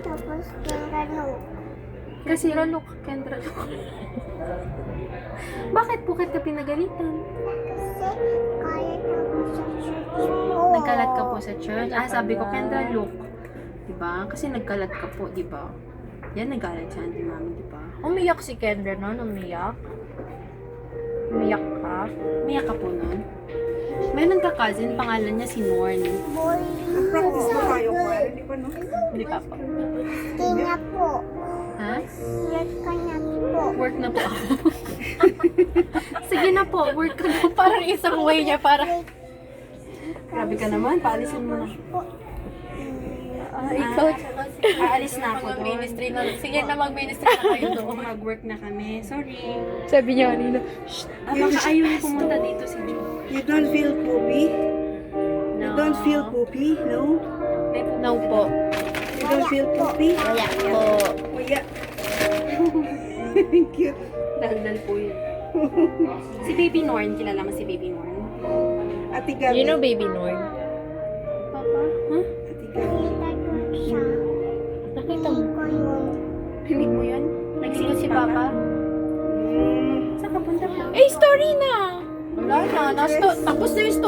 Tapos Kendra Luke. Kasi Kendra Luke. Bakit po kita pinagalitan? Kasi kaya ako sa church po. Nagkalat ka po sa church. Sabi ko, Kendra Luke. Diba? Kasi nagkalat ka po, diba? Yan, nagalit siya, Auntie Mami, diba? Umiyak si Kendra noon, umiyak. Umiyak ka. Umiyak ka po nun. Meron ka cousin, pangalan niya si Norn. Boy. Practice mo kayo ko. Hindi pa no? Hindi pa po. Tina po. Ha? Yes ka na po. Work na po ako. Sige na po, work ka na. Parang isang way niya para... Grabe ka naman, paalisin mo na. ikaw tsaka si... Aalis na ako doon. Mag-ministry na. Sige na, mag-ministry na kayo doon. Mag-work na kami. Sorry. Sabi niya kanina, Baka ayaw niya pumunta dito si Jo. You don't feel poopy? You don't feel poopy? No? no po. You don't feel poopy? Wala po. Kuya. Cute. Daldal po yun. Si Baby Norn, kilala mo si Baby Norn? Ate Gabi. You know Baby Norm? Papa? Huh? Ate Gabi. Kita ko siya. Nakita mo? Ko yun. Rinig mo yun? Sino si Papa? Mm. Saan ka punta po? Eh, story na! Wala na. Tapos na yung story.